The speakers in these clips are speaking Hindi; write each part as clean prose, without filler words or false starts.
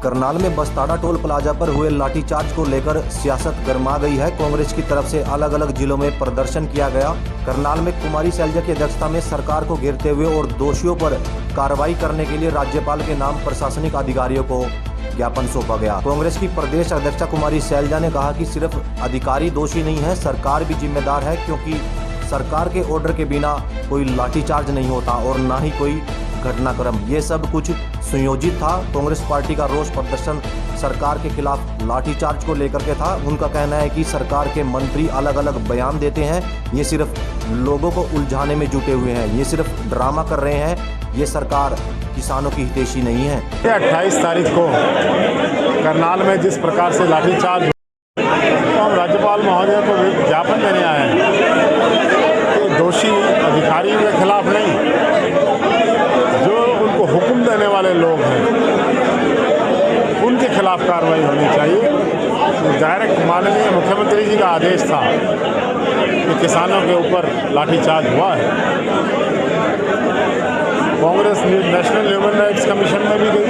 करनाल में बस्ताड़ा टोल प्लाजा पर हुए लाठीचार्ज को लेकर सियासत गर्मा गई है। कांग्रेस की तरफ से अलग अलग जिलों में प्रदर्शन किया गया। करनाल में कुमारी शैलजा की अध्यक्षता में सरकार को घेरते हुए और दोषियों पर कार्रवाई करने के लिए राज्यपाल के नाम प्रशासनिक अधिकारियों को ज्ञापन सौंपा गया। कांग्रेस की प्रदेश अध्यक्षा कुमारी शैलजा ने कहा कि सिर्फ अधिकारी दोषी नहीं है, सरकार भी जिम्मेदार है, क्योंकि सरकार के ऑर्डर के बिना कोई लाठीचार्ज नहीं होता और न ही कोई घटनाक्रम। ये सब कुछ सुयोजित था। कांग्रेस पार्टी का रोष प्रदर्शन सरकार के खिलाफ लाठीचार्ज को लेकर के था। उनका कहना है कि सरकार के मंत्री अलग अलग बयान देते हैं, ये सिर्फ लोगों को उलझाने में जुटे हुए हैं, ये सिर्फ ड्रामा कर रहे हैं। ये सरकार किसानों की हितैषी नहीं है। 28 तारीख को करनाल में जिस प्रकार से लाठीचार्ज, तो हम राज्यपाल महोदय को ज्ञापन देने आए हैं कि दोषी अधिकारियों के खिलाफ नहीं, जो उनको हुक्म देने वाले लोग हैं उनके खिलाफ कार्रवाई होनी चाहिए। डायरेक्ट माननीय मुख्यमंत्री जी का आदेश था कि किसानों के ऊपर लाठीचार्ज हुआ है। Congress national human rights commission में भी गई,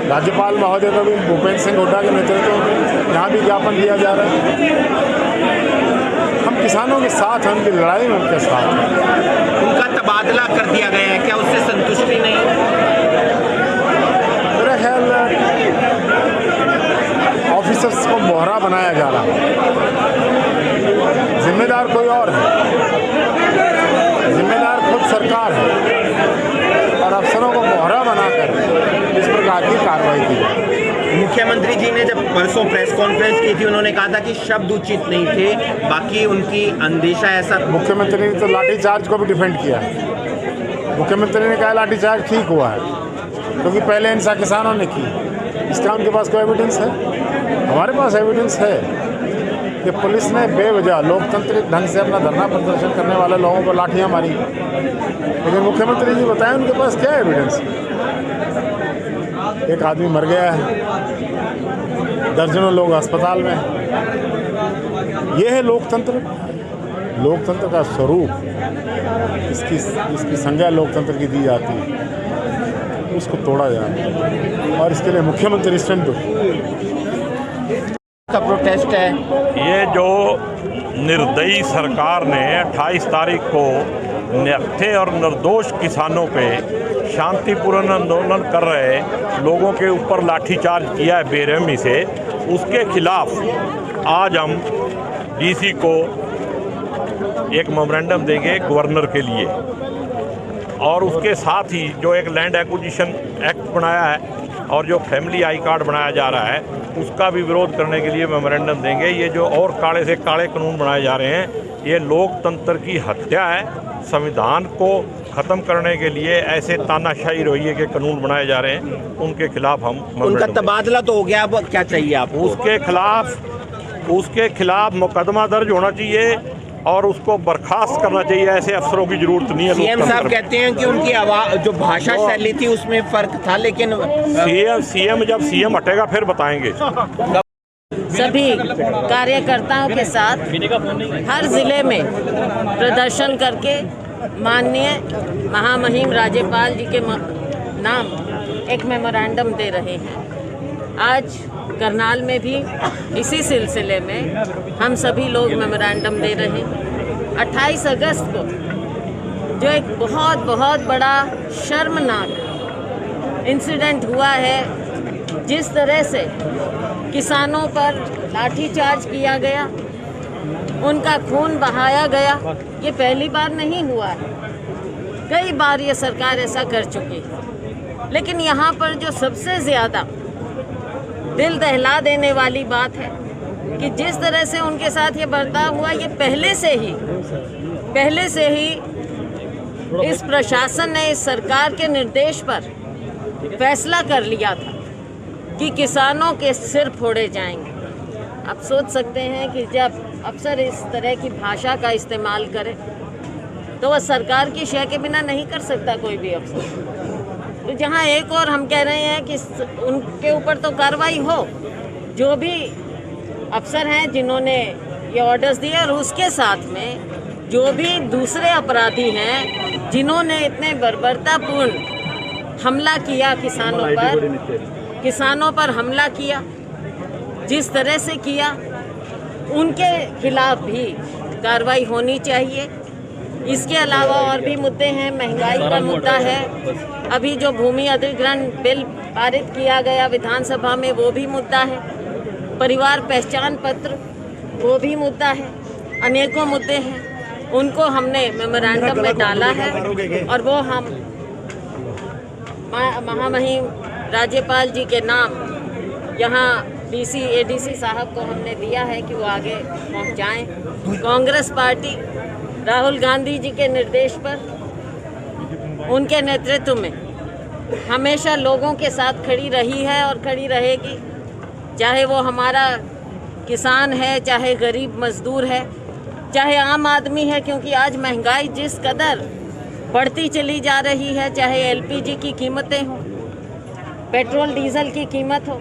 राज्यपाल महोदय को भी भूपेंद्र सिंह हुड्डा के नेतृत्व में यहाँ भी ज्ञापन दिया जा रहा है। हम किसानों के साथ हैं, उनकी लड़ाई में उनके साथ हैं। उनका तबादला कर दिया गया है, क्या उससे संतुष्टि नहीं? मेरा ख्याल ऑफिसर्स को मोहरा बनाया जा रहा है। जिम्मेदार कोई और है, जिम्मेदार खुद सरकार है और अफसरों को मोहरा बनाकर इस प्रकार की कार्रवाई की जाए। मुख्यमंत्री जी ने जब परसों प्रेस कॉन्फ्रेंस की थी, उन्होंने कहा था कि शब्द उचित नहीं थे, बाकी उनकी अंदेशा ऐसा। मुख्यमंत्री ने तो लाठीचार्ज को भी डिफेंड किया है। मुख्यमंत्री ने कहा लाठीचार्ज ठीक हुआ है क्योंकि पहले हिंसा किसानों ने की। इसका उनके पास कोई एविडेंस है? हमारे पास एविडेंस है कि पुलिस ने बेवजह लोकतांत्रिक ढंग से अपना धरना प्रदर्शन करने वाले लोगों पर लाठियां मारी। लेकिन मुख्यमंत्री जी बताएं उनके पास क्या एविडेंस है? एक आदमी मर गया है, दर्जनों लोग अस्पताल में। यह है लोकतंत्र, लोकतंत्र का स्वरूप। इसकी संज्ञा लोकतंत्र की दी जाती है, उसको तोड़ा जाए और इसके लिए मुख्यमंत्री स्टैंड का प्रोटेस्ट है। ये जो निर्दयी सरकार ने 28 तारीख को निहत्थे और निर्दोष किसानों पे शांतिपूर्ण आंदोलन कर रहे लोगों के ऊपर लाठीचार्ज किया है बेरहमी से, उसके खिलाफ आज हम डीसी को एक मेमोरेंडम देंगे गवर्नर के लिए, और उसके साथ ही जो एक लैंड एक्विजिशन एक्ट बनाया है और जो फैमिली आई कार्ड बनाया जा रहा है, उसका भी विरोध करने के लिए मेमोरेंडम देंगे। ये जो और काले से काले कानून बनाए जा रहे हैं, ये लोकतंत्र की हत्या है। संविधान को ख़त्म करने के लिए ऐसे तानाशाही रवैये के कानून बनाए जा रहे हैं, उनके खिलाफ हम। उनका तबादला तो हो गया, अब क्या चाहिए आपको? उसके खिलाफ मुकदमा दर्ज होना चाहिए और उसको बर्खास्त करना चाहिए। ऐसे अफसरों की जरूरत नहीं है। सीएम साहब कहते हैं कि उनकी आवाज जो भाषा शैली थी उसमें फर्क था, लेकिन सीएम जब सीएम हटेगा फिर बताएंगे। सभी कार्यकर्ताओं के साथ हर जिले में प्रदर्शन करके माननीय महामहिम राज्यपाल जी के नाम एक मेमोरेंडम दे रहे हैं। आज करनाल में भी इसी सिलसिले में हम सभी लोग मेमोरेंडम दे रहे हैं। 28 अगस्त को जो एक बहुत बड़ा शर्मनाक इंसिडेंट हुआ है, जिस तरह से किसानों पर लाठीचार्ज किया गया, उनका खून बहाया गया, ये पहली बार नहीं हुआ है। कई बार ये सरकार ऐसा कर चुकी है। लेकिन यहाँ पर जो सबसे ज़्यादा दिल दहला देने वाली बात है कि जिस तरह से उनके साथ ये बर्ताव हुआ, ये पहले से ही इस प्रशासन ने इस सरकार के निर्देश पर फैसला कर लिया था कि किसानों के सिर फोड़े जाएंगे। आप सोच सकते हैं कि जब अफसर इस तरह की भाषा का इस्तेमाल करे तो वह सरकार की शय के बिना नहीं कर सकता कोई भी अफसर। तो जहां एक और हम कह रहे हैं कि उनके ऊपर तो कार्रवाई हो, जो भी अफसर हैं जिन्होंने ये ऑर्डर्स दिए, और उसके साथ में जो भी दूसरे अपराधी हैं जिन्होंने इतने बर्बरतापूर्ण हमला किया किसानों पर हमला किया, जिस तरह से किया उनके खिलाफ भी कार्रवाई होनी चाहिए। इसके अलावा और भी मुद्दे हैं, महंगाई का मुद्दा है, अभी जो भूमि अधिग्रहण बिल पारित किया गया विधानसभा में वो भी मुद्दा है, परिवार पहचान पत्र वो भी मुद्दा है, अनेकों मुद्दे हैं, उनको हमने मेमोरेंडम में डाला है और वो हम महामहिम राज्यपाल जी के नाम यहाँ डीसी एडीसी साहब को हमने दिया है कि वो आगे पहुँचाएँ। कांग्रेस पार्टी राहुल गांधी जी के निर्देश पर उनके नेतृत्व में हमेशा लोगों के साथ खड़ी रही है और खड़ी रहेगी, चाहे वो हमारा किसान है, चाहे गरीब मजदूर है, चाहे आम आदमी है, क्योंकि आज महंगाई जिस कदर बढ़ती चली जा रही है, चाहे एलपीजी की कीमतें हों, पेट्रोल डीजल की कीमत हो,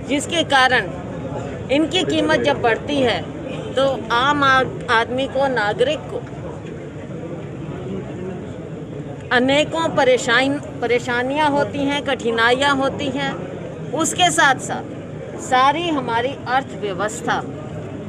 जिसके कारण इनकी कीमत जब बढ़ती है तो आम आदमी को, नागरिक को अनेकों परेशानियां होती हैं, कठिनाइयां होती हैं। उसके साथ साथ सारी हमारी अर्थव्यवस्था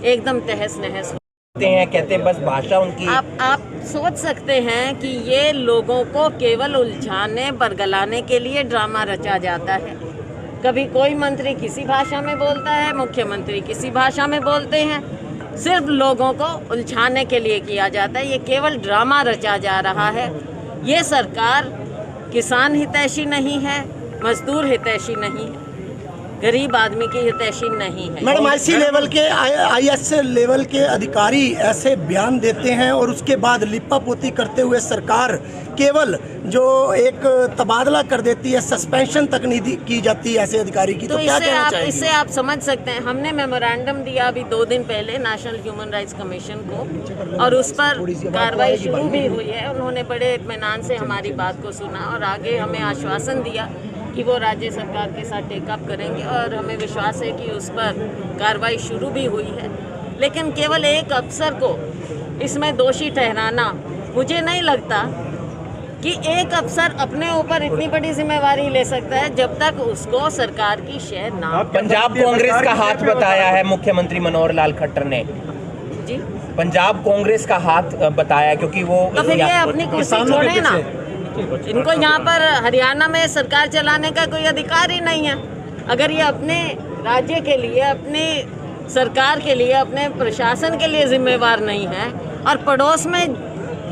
एकदम तहस नहस होते हैं। कहते हैं बस भाषा उनकी। आप सोच सकते हैं कि ये लोगों को केवल उलझाने बरगलाने के लिए ड्रामा रचा जाता है। कभी कोई मंत्री किसी भाषा में बोलता है, मुख्यमंत्री किसी भाषा में बोलते हैं, सिर्फ लोगों को उलझाने के लिए किया जाता है। ये केवल ड्रामा रचा जा रहा है। ये सरकार किसान हितैषी नहीं है, मजदूर हितैषी नहीं है, गरीब आदमी की हितैषी नहीं है। मैडम, आईसी लेवल के आईएएस लेवल के अधिकारी ऐसे बयान देते हैं और उसके बाद लिपापोती करते हुए सरकार केवल जो एक तबादला कर देती है, सस्पेंशन तक नहीं की जाती है ऐसे अधिकारी की। तो क्या कहना चाहिए? इससे आप समझ सकते हैं, हमने मेमोरेंडम दिया अभी 2 दिन पहले नेशनल ह्यूमन राइट्स कमीशन को और उस पर कार्रवाई शुरू भी हुई है। उन्होंने बड़े इत्मीनान से हमारी बात को सुना और आगे हमें आश्वासन दिया कि वो राज्य सरकार के साथ टेकअप करेंगे और हमें विश्वास है कि उस पर कार्रवाई शुरू भी हुई है। लेकिन केवल एक अफसर को इसमें दोषी ठहराना, मुझे नहीं लगता कि एक अफसर अपने ऊपर इतनी बड़ी जिम्मेवारी ले सकता है जब तक उसको सरकार की शह ना। पंजाब कांग्रेस का हाथ बताया है मुख्यमंत्री मनोहर लाल खट्टर ने जी, पंजाब कांग्रेस का हाथ बताया, क्योंकि वो तो फिर ये अपनी कुर्सी छोड़े ना। इनको यहाँ पर हरियाणा में सरकार चलाने का कोई अधिकार ही नहीं है। अगर ये अपने राज्य के लिए, अपनी सरकार के लिए, अपने प्रशासन के लिए जिम्मेवार नहीं है और पड़ोस में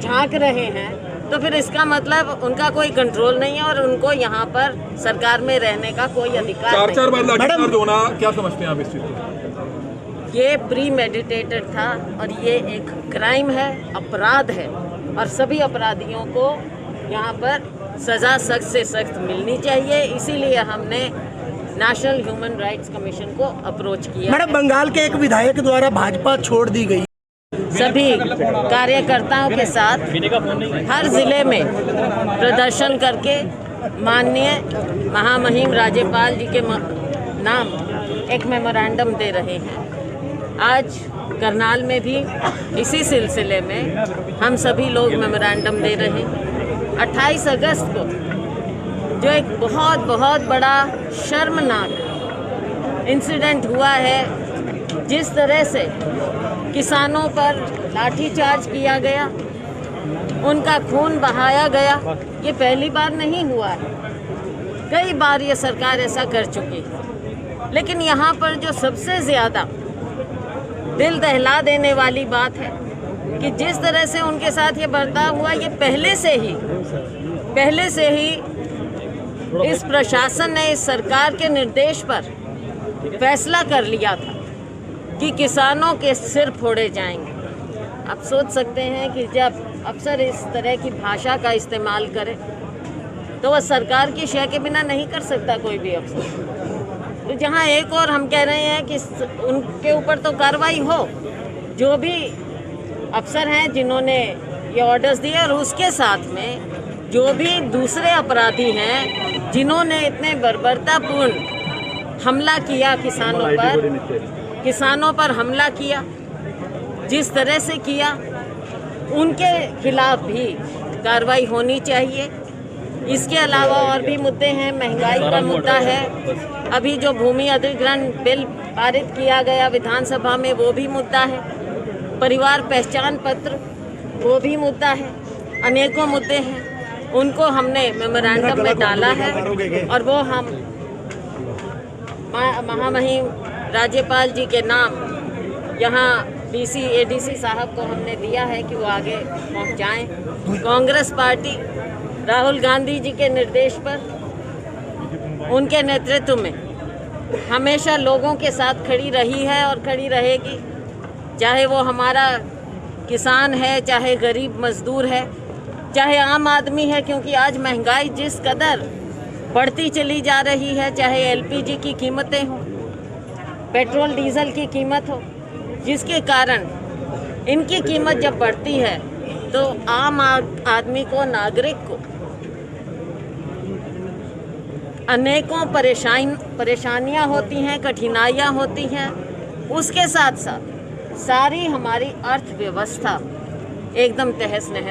झांक रहे हैं, तो फिर इसका मतलब उनका कोई कंट्रोल नहीं है और उनको यहाँ पर सरकार में रहने का कोई अधिकार नहीं। 4 बार लाठीचार्ज होना, क्या समझते हैं आप इस चीज़ को? ये प्री मेडिटेटेड था और ये एक क्राइम है, अपराध है और सभी अपराधियों को यहाँ पर सज़ा सख्त से सख्त मिलनी चाहिए। इसीलिए हमने नेशनल ह्यूमन राइट्स कमीशन को अप्रोच किया। मैडम, बंगाल के एक विधायक द्वारा भाजपा छोड़ दी गई। सभी कार्यकर्ताओं के साथ हर जिले में प्रदर्शन करके माननीय महामहिम राज्यपाल जी के नाम एक मेमोरेंडम दे रहे हैं। आज करनाल में भी इसी सिलसिले में हम सभी लोग मेमोरेंडम दे रहे हैं। 28 अगस्त को जो एक बहुत बहुत बड़ा शर्मनाक इंसिडेंट हुआ है, जिस तरह से किसानों पर लाठीचार्ज किया गया, उनका खून बहाया गया, ये पहली बार नहीं हुआ है। कई बार ये सरकार ऐसा कर चुकी है। लेकिन यहाँ पर जो सबसे ज़्यादा दिल दहला देने वाली बात है कि जिस तरह से उनके साथ ये बर्ताव हुआ, ये पहले से ही इस प्रशासन ने, इस सरकार के निर्देश पर फैसला कर लिया था कि किसानों के सिर फोड़े जाएंगे। आप सोच सकते हैं कि जब अफसर इस तरह की भाषा का इस्तेमाल करे तो वह सरकार की शय के बिना नहीं कर सकता कोई भी अफसर। तो जहां एक और हम कह रहे हैं कि उनके ऊपर तो कार्रवाई हो, जो भी अफसर हैं जिन्होंने ये ऑर्डर्स दिए, और उसके साथ में जो भी दूसरे अपराधी हैं जिन्होंने इतने बर्बरतापूर्ण हमला किया किसानों पर हमला किया, जिस तरह से किया, उनके खिलाफ भी कार्रवाई होनी चाहिए। इसके अलावा और भी मुद्दे हैं। महंगाई का मुद्दा है, अभी जो भूमि अधिग्रहण बिल पारित किया गया विधानसभा में वो भी मुद्दा है। परिवार पहचान पत्र वो भी मुद्दा है। अनेकों मुद्दे हैं, उनको हमने मेमोरेंडम में डाला है और वो हम महामहिम राज्यपाल जी के नाम यहाँ डीसी एडीसी साहब को हमने दिया है कि वो आगे पहुँचाएँ। कांग्रेस पार्टी राहुल गांधी जी के निर्देश पर उनके नेतृत्व में हमेशा लोगों के साथ खड़ी रही है और खड़ी रहेगी, चाहे वो हमारा किसान है, चाहे गरीब मजदूर है, चाहे आम आदमी है। क्योंकि आज महंगाई जिस कदर बढ़ती चली जा रही है, चाहे एलपीजी की कीमतें हों, पेट्रोल डीजल की कीमत हो, जिसके कारण इनकी कीमत जब बढ़ती है तो आम आदमी को, नागरिक को अनेकों परेशानियां होती हैं, कठिनाइयां होती हैं। उसके साथ साथ सारी हमारी अर्थव्यवस्था एकदम तहस नहस